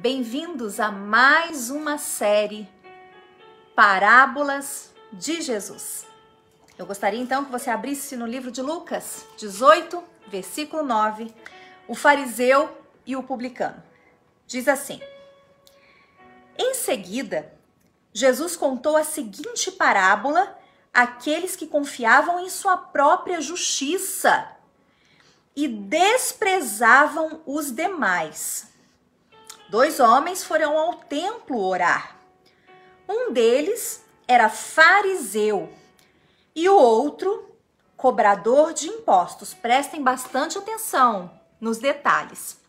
Bem-vindos a mais uma série Parábolas de Jesus. Eu gostaria então que você abrisse no livro de Lucas 18, versículo 9, o fariseu e o publicano. Diz assim: Em seguida, Jesus contou a seguinte parábola àqueles que confiavam em sua própria justiça e desprezavam os demais. 2 homens foram ao templo orar. Um deles era fariseu e o outro cobrador de impostos. Prestem bastante atenção nos detalhes,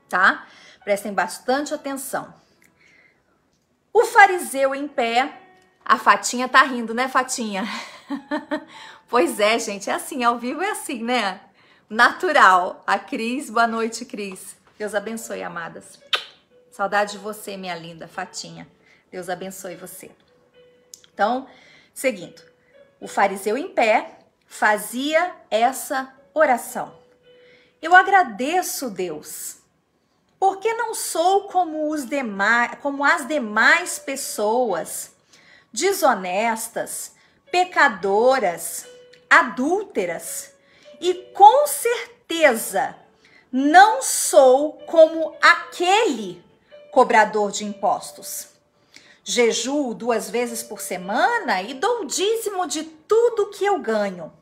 tá? Prestem bastante atenção. O fariseu em pé, a Fatinha tá rindo, né, Fatinha? Pois é, gente, é assim, ao vivo é assim, né? Natural. A Cris, boa noite, Cris. Deus abençoe, amadas. Saudade de você, minha linda Fatinha. Deus abençoe você. Então, seguindo. O fariseu em pé fazia essa oração. Eu agradeço, Deus, porque não sou como as demais pessoas desonestas, pecadoras, adúlteras, e com certeza não sou como aquele cobrador de impostos. Jejuo 2 vezes por semana e dou o dízimo de tudo que eu ganho.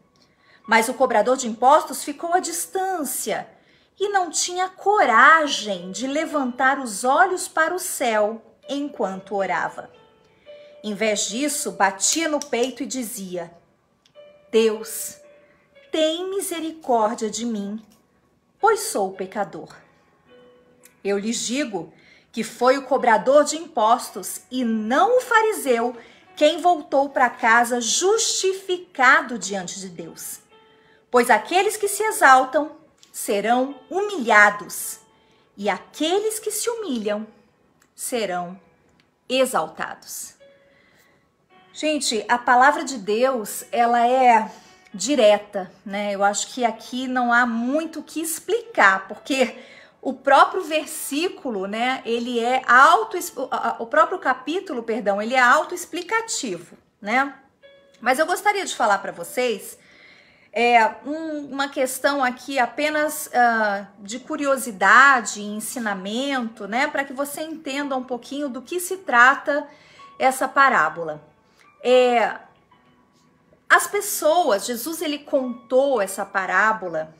Mas o cobrador de impostos ficou à distância e não tinha coragem de levantar os olhos para o céu enquanto orava. Em vez disso, batia no peito e dizia: Deus, tem misericórdia de mim, pois sou pecador. Eu lhes digo que foi o cobrador de impostos e não o fariseu quem voltou para casa justificado diante de Deus. Pois aqueles que se exaltam serão humilhados e aqueles que se humilham serão exaltados. Gente, a palavra de Deus, ela é direta, né? Eu acho que aqui não há muito o que explicar, porque o próprio versículo, né, ele é o próprio capítulo, perdão, ele é autoexplicativo, né? Mas eu gostaria de falar para vocês uma questão aqui apenas de curiosidade e ensinamento, né, para que você entenda um pouquinho do que se trata essa parábola. As pessoas, Jesus ele contou essa parábola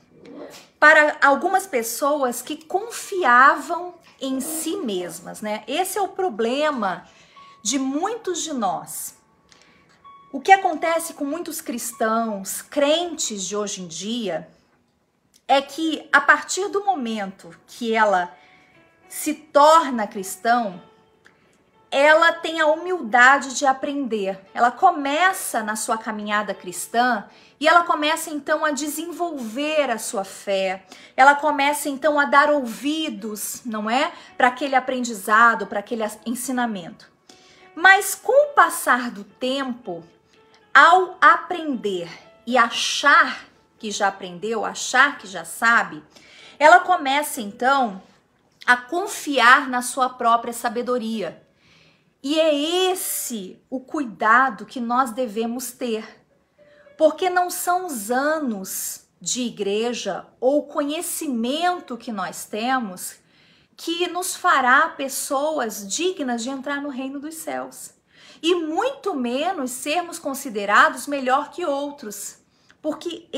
para algumas pessoas que confiavam em si mesmas, né? Esse é o problema de muitos de nós. O que acontece com muitos cristãos, crentes de hoje em dia, é que a partir do momento que ela se torna cristão, ela tem a humildade de aprender. Ela começa na sua caminhada cristã e ela começa então a desenvolver a sua fé. Ela começa então a dar ouvidos, não é? Para aquele aprendizado, para aquele ensinamento. Mas com o passar do tempo, ao aprender e achar que já aprendeu, achar que já sabe, ela começa então a confiar na sua própria sabedoria. E é esse o cuidado que nós devemos ter, porque não são os anos de igreja ou conhecimento que nós temos que nos fará pessoas dignas de entrar no reino dos céus, e muito menos sermos considerados melhor que outros, porque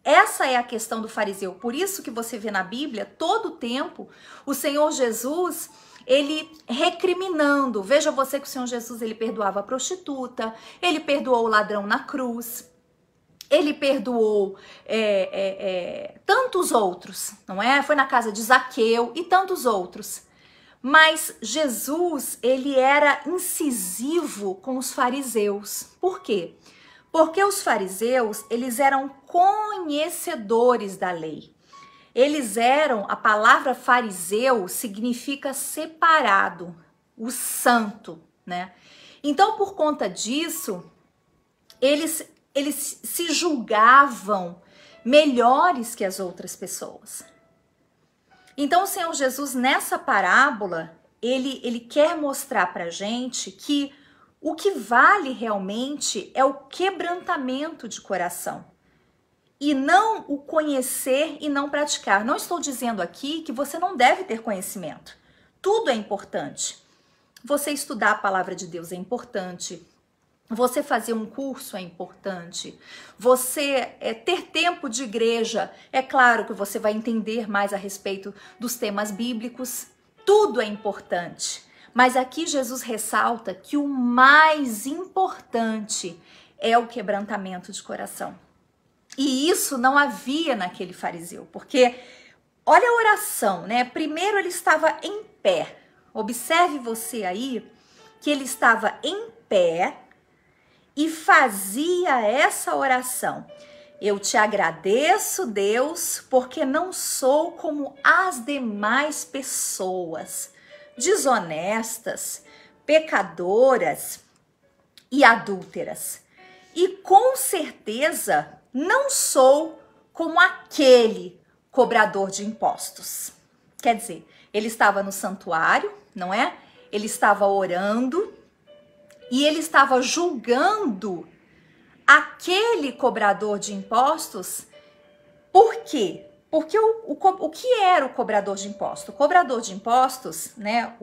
essa é a questão do fariseu. Por isso que você vê na Bíblia, todo o tempo, o Senhor Jesus, ele recriminando. Veja você que o Senhor Jesus, ele perdoava a prostituta, ele perdoou o ladrão na cruz, ele perdoou tantos outros, não é? Foi na casa de Zaqueu e tantos outros. Mas Jesus, ele era incisivo com os fariseus. Por quê? Porque os fariseus, eles eram conhecedores da lei. Eles eram, a palavra fariseu significa separado, o santo, né? Então, por conta disso, eles se julgavam melhores que as outras pessoas. Então o Senhor Jesus, nessa parábola, ele quer mostrar pra gente que o que vale realmente é o quebrantamento de coração e não o conhecer e não praticar. Não estou dizendo aqui que você não deve ter conhecimento. Tudo é importante. Você estudar a palavra de Deus é importante. Você fazer um curso é importante. Você ter tempo de igreja, é claro que você vai entender mais a respeito dos temas bíblicos. Tudo é importante. Mas aqui Jesus ressalta que o mais importante é o quebrantamento de coração. E isso não havia naquele fariseu, porque olha a oração, né? Primeiro ele estava em pé. Observe você aí que ele estava em pé e fazia essa oração. Eu te agradeço, Deus, porque não sou como as demais pessoas, desonestas, pecadoras e adúlteras. E com certeza não sou como aquele cobrador de impostos. Quer dizer, ele estava no santuário, não é? Ele estava orando e ele estava julgando aquele cobrador de impostos. Por quê? Porque o que era o cobrador de impostos? O cobrador de impostos, né?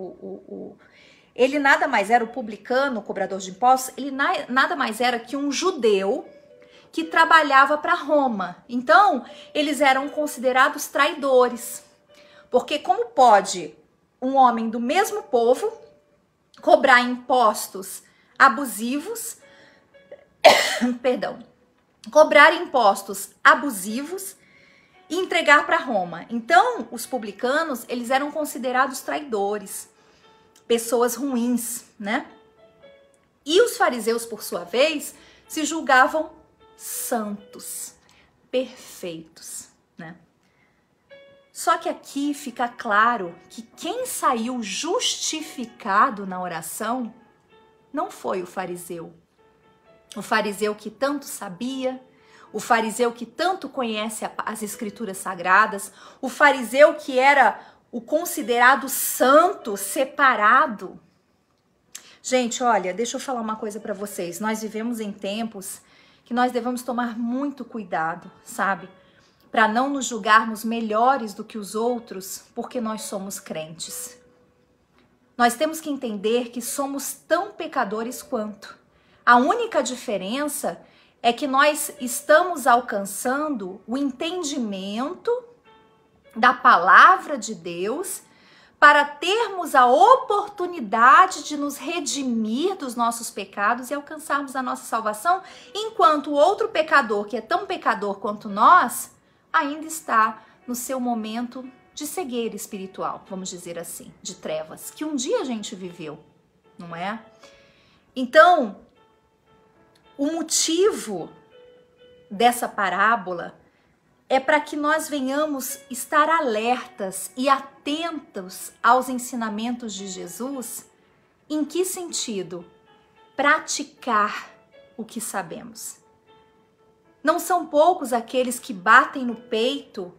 Ele nada mais era, o publicano, o cobrador de impostos, ele nada mais era que um judeu que trabalhava para Roma. Então, eles eram considerados traidores. Porque como pode um homem do mesmo povo cobrar impostos abusivos, cobrar impostos abusivos e entregar para Roma? Então, os publicanos, eles eram considerados traidores, pessoas ruins, né? E os fariseus, por sua vez, se julgavam santos, perfeitos, né? Só que aqui fica claro que quem saiu justificado na oração não foi o fariseu. O fariseu que tanto sabia, o fariseu que tanto conhece as escrituras sagradas, o fariseu que era o considerado santo, separado. Gente, olha, deixa eu falar uma coisa para vocês. Nós vivemos em tempos que nós devemos tomar muito cuidado, sabe? Para não nos julgarmos melhores do que os outros, porque nós somos crentes. Nós temos que entender que somos tão pecadores quanto. A única diferença é que nós estamos alcançando o entendimento da palavra de Deus para termos a oportunidade de nos redimir dos nossos pecados e alcançarmos a nossa salvação, enquanto o outro pecador, que é tão pecador quanto nós, ainda está no seu momento de cegueira espiritual, vamos dizer assim, de trevas, que um dia a gente viveu, não é? Então, o motivo dessa parábola é para que nós venhamos estar alertas e atentos aos ensinamentos de Jesus. Em que sentido? Praticar o que sabemos. Não são poucos aqueles que batem no peito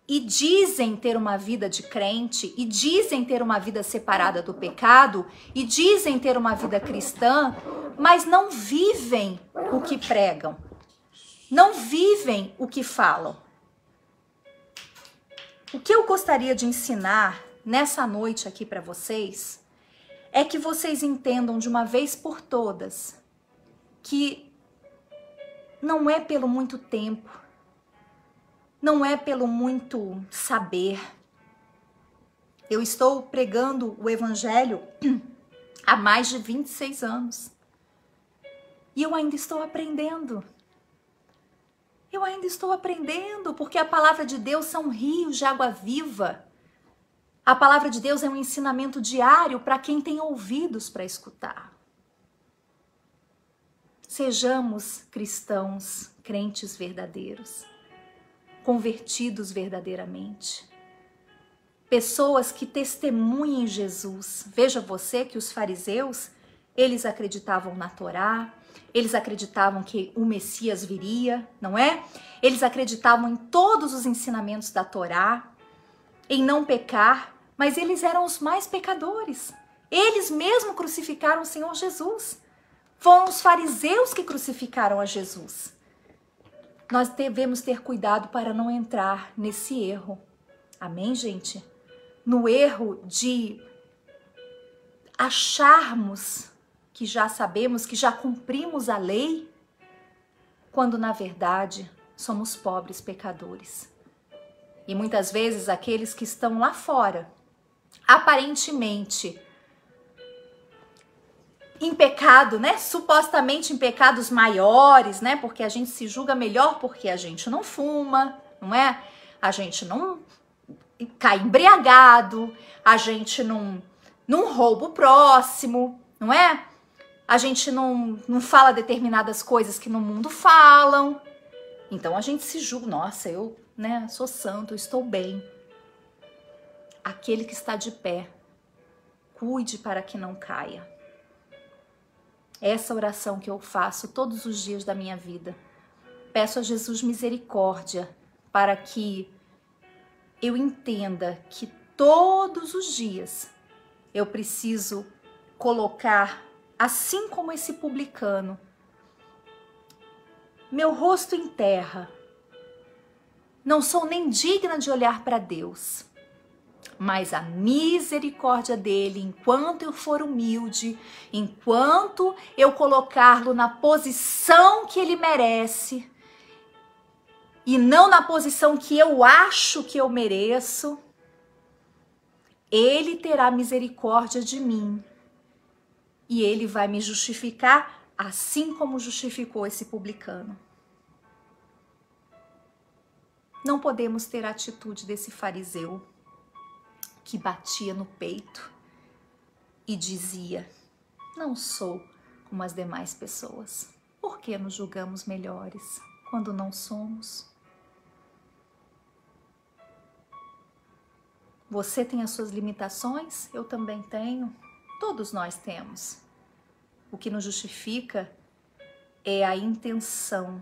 e dizem ter uma vida de crente, e dizem ter uma vida separada do pecado, e dizem ter uma vida cristã, mas não vivem o que pregam. Não vivem o que falam. O que eu gostaria de ensinar nessa noite aqui para vocês é que vocês entendam de uma vez por todas que não é pelo muito tempo, não é pelo muito saber. Eu estou pregando o evangelho há mais de 26 anos e eu ainda estou aprendendo. Eu ainda estou aprendendo, porque a palavra de Deus são rios de água viva. A palavra de Deus é um ensinamento diário para quem tem ouvidos para escutar. Sejamos cristãos, crentes verdadeiros, convertidos verdadeiramente. Pessoas que testemunhem Jesus. Veja você que os fariseus, eles acreditavam na Torá, eles acreditavam que o Messias viria, não é? Eles acreditavam em todos os ensinamentos da Torá. em não pecar, mas eles eram os mais pecadores. Eles mesmo crucificaram o Senhor Jesus. Foram os fariseus que crucificaram a Jesus. Nós devemos ter cuidado para não entrar nesse erro. Amém, gente? No erro de acharmos que já sabemos, que já cumprimos a lei, quando na verdade somos pobres pecadores. E muitas vezes aqueles que estão lá fora, aparentemente em pecado, né? Supostamente em pecados maiores, né? Porque a gente se julga melhor porque a gente não fuma, não é? A gente não cai embriagado, a gente não rouba o próximo, não é? A gente não fala determinadas coisas que no mundo falam. Então a gente se julga, nossa, eu, né, sou santo, eu estou bem. Aquele que está de pé, cuide para que não caia. Essa oração que eu faço todos os dias da minha vida. Peço a Jesus misericórdia para que eu entenda que todos os dias eu preciso colocar, assim como esse publicano, meu rosto em terra. Não sou nem digna de olhar para Deus, mas a misericórdia dele, enquanto eu for humilde, enquanto eu colocá-lo na posição que ele merece, e não na posição que eu acho que eu mereço, ele terá misericórdia de mim. E ele vai me justificar assim como justificou esse publicano. Não podemos ter a atitude desse fariseu que batia no peito e dizia: não sou como as demais pessoas. Por que nos julgamos melhores quando não somos? Você tem as suas limitações, eu também tenho, todos nós temos. O que nos justifica é a intenção,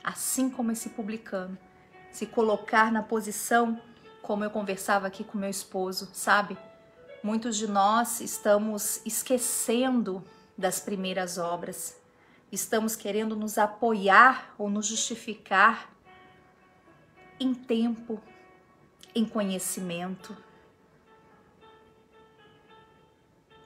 assim como esse publicano, se colocar na posição, como eu conversava aqui com meu esposo, sabe? Muitos de nós estamos esquecendo das primeiras obras, estamos querendo nos apoiar ou nos justificar em tempo, em conhecimento.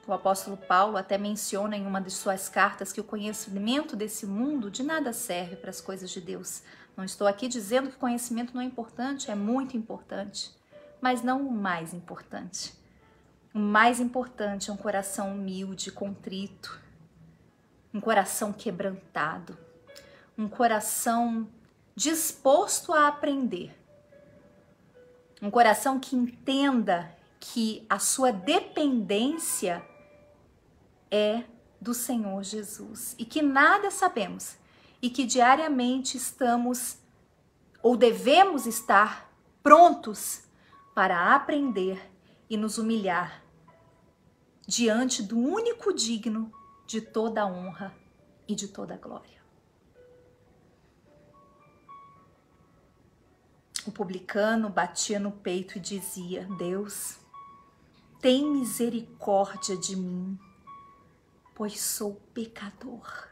O apóstolo Paulo até menciona em uma de suas cartas que o conhecimento desse mundo de nada serve para as coisas de Deus. Não estou aqui dizendo que o conhecimento não é importante, é muito importante, mas não o mais importante. O mais importante é um coração humilde, contrito, um coração quebrantado, um coração disposto a aprender, um coração que entenda que a sua dependência é do Senhor Jesus e que nada sabemos e que diariamente estamos ou devemos estar prontos para aprender e nos humilhar diante do único digno de toda a honra e de toda a glória. O publicano batia no peito e dizia: Deus, tem misericórdia de mim, pois sou pecador.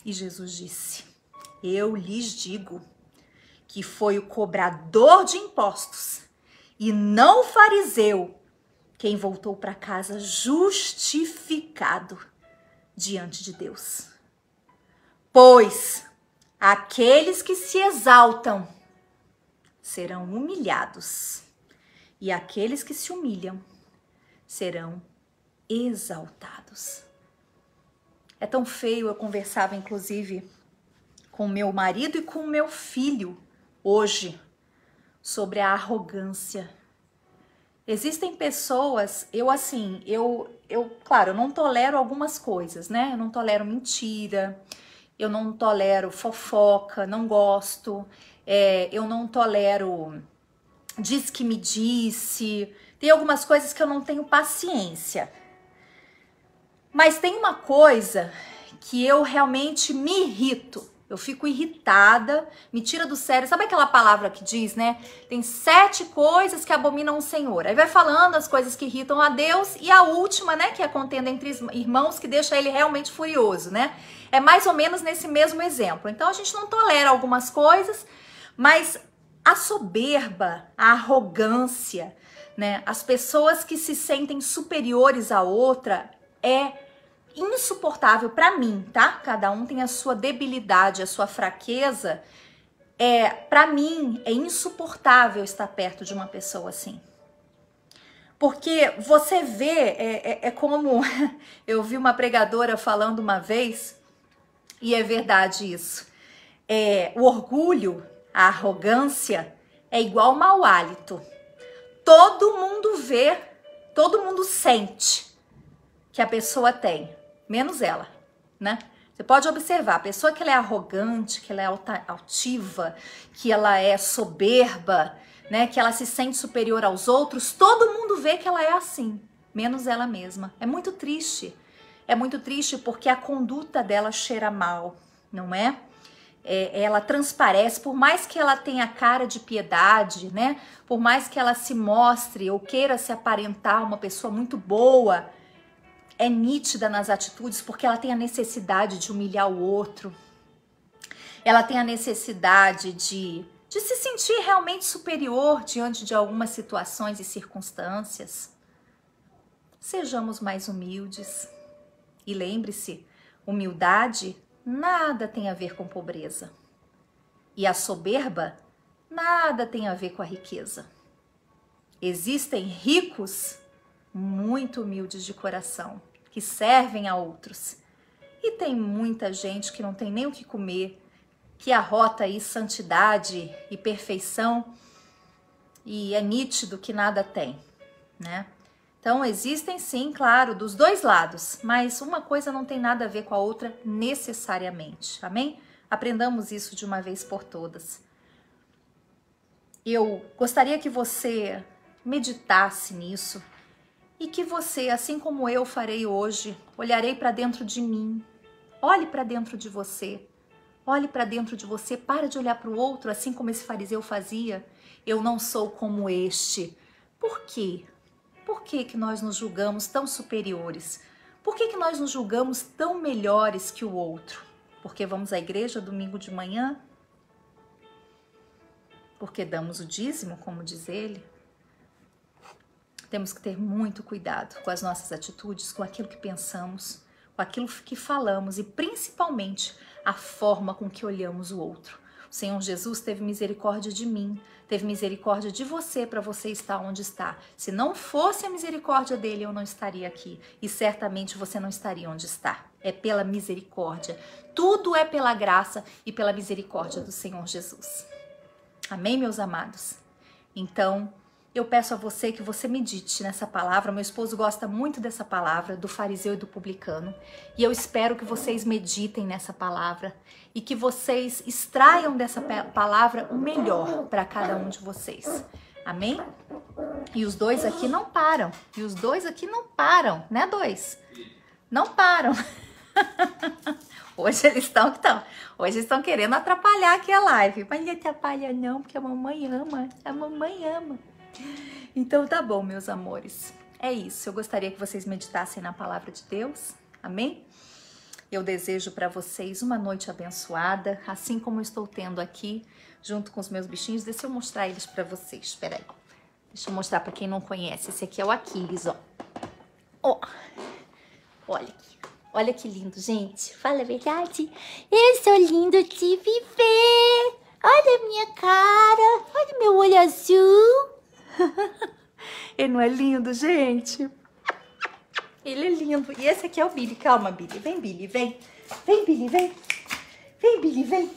E Jesus disse: eu lhes digo que foi o cobrador de impostos e não o fariseu quem voltou para casa justificado diante de Deus. Pois aqueles que se exaltam serão humilhados, e aqueles que se humilham serão exaltados. É tão feio, eu conversava inclusive com meu marido e com meu filho hoje sobre a arrogância. Existem pessoas, claro, eu não tolero algumas coisas, né? Eu não tolero mentira, eu não tolero fofoca, não gosto, eu não tolero diz que me disse, tem algumas coisas que eu não tenho paciência. Mas tem uma coisa que eu realmente me irrito. Eu fico irritada, me tira do sério. Sabe aquela palavra que diz, né? Tem 7 coisas que abominam o Senhor. Aí vai falando as coisas que irritam a Deus e a última, né? Que é a contenda entre irmãos que deixa ele realmente furioso, né? É mais ou menos nesse mesmo exemplo. Então a gente não tolera algumas coisas, mas a soberba, a arrogância, né? As pessoas que se sentem superiores à outra é insuportável para mim, tá? Cada um tem a sua debilidade, a sua fraqueza. Para mim é insuportável estar perto de uma pessoa assim. Porque você vê, é como eu vi uma pregadora falando uma vez, e é verdade isso. O orgulho, a arrogância é igual mau hálito. Todo mundo vê, todo mundo sente que a pessoa tem, menos ela, né? Você pode observar, a pessoa que ela é arrogante, que ela é altiva, que ela é soberba, né? Que ela se sente superior aos outros, todo mundo vê que ela é assim, menos ela mesma. É muito triste. É muito triste porque a conduta dela cheira mal, não é? Ela transparece, por mais que ela tenha cara de piedade, né? Por mais que ela se mostre ou queira se aparentar uma pessoa muito boa, é nítida nas atitudes porque ela tem a necessidade de humilhar o outro. Ela tem a necessidade de se sentir realmente superior diante de algumas situações e circunstâncias. Sejamos mais humildes. E lembre-se, humildade nada tem a ver com pobreza. E a soberba nada tem a ver com a riqueza. Existem ricos muito humildes de coração, que servem a outros. E tem muita gente que não tem nem o que comer, que arrota aí santidade e perfeição e é nítido que nada tem, né? Então existem sim, claro, dos dois lados, mas uma coisa não tem nada a ver com a outra necessariamente, amém? Aprendamos isso de uma vez por todas. Eu gostaria que você meditasse nisso e que você, assim como eu farei hoje, olharei para dentro de mim. Olhe para dentro de você. Olhe para dentro de você, para de olhar para o outro, assim como esse fariseu fazia. Eu não sou como este. Por quê? Por que que nós nos julgamos tão superiores? Por que que nós nos julgamos tão melhores que o outro? Porque vamos à igreja domingo de manhã? Porque damos o dízimo, como diz ele? Temos que ter muito cuidado com as nossas atitudes, com aquilo que pensamos, com aquilo que falamos e principalmente a forma com que olhamos o outro. O Senhor Jesus teve misericórdia de mim, teve misericórdia de você para você estar onde está. Se não fosse a misericórdia dele, eu não estaria aqui e certamente você não estaria onde está. É pela misericórdia. Tudo é pela graça e pela misericórdia do Senhor Jesus. Amém, meus amados? Então, eu peço a você que você medite nessa palavra. Meu esposo gosta muito dessa palavra, do fariseu e do publicano. E eu espero que vocês meditem nessa palavra e que vocês extraiam dessa palavra o melhor para cada um de vocês. Amém? E os dois aqui não param. E os dois aqui não param, né, dois? Não param. Hoje eles estão Hoje eles estão querendo atrapalhar aqui a live. Mas não atrapalha não, porque a mamãe ama. A mamãe ama. Então tá bom, meus amores. É isso. Eu gostaria que vocês meditassem na palavra de Deus. Amém? Eu desejo para vocês uma noite abençoada, assim como eu estou tendo aqui, junto com os meus bichinhos. Deixa eu mostrar eles para vocês. Espera aí. Deixa eu mostrar para quem não conhece. Esse aqui é o Aquiles, ó. Ó. Olha aqui. Olha que lindo, gente. Fala a verdade. Eu sou lindo de viver. Olha a minha cara. Olha meu olho azul. Ele não é lindo, gente? Ele é lindo. E esse aqui é o Billy. Calma, Billy. Vem, Billy, vem. Vem, Billy, vem. Vem, Billy, vem.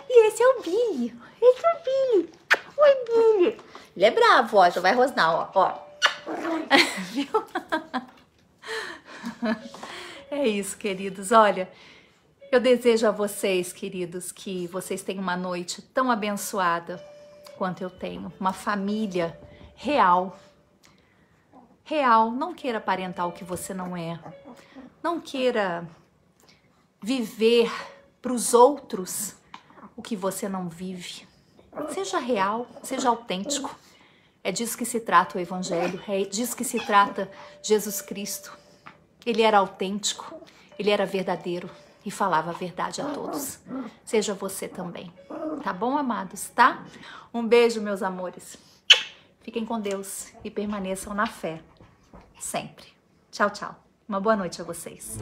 E esse é o Billy. Esse é o Billy. Oi, Billy. Ele é bravo, ó. Já vai rosnar, ó. Viu? É isso, queridos. Olha, eu desejo a vocês, queridos, que vocês tenham uma noite tão abençoada quanto eu tenho. Uma família real. Real. Não queira aparentar o que você não é. Não queira viver para os outros o que você não vive. Seja real, seja autêntico. É disso que se trata o Evangelho, é disso que se trata Jesus Cristo. Ele era autêntico, ele era verdadeiro e falava a verdade a todos. Seja você também. Tá bom, amados, tá? Um beijo, meus amores. Fiquem com Deus e permaneçam na fé. Sempre. Tchau, tchau. Uma boa noite a vocês.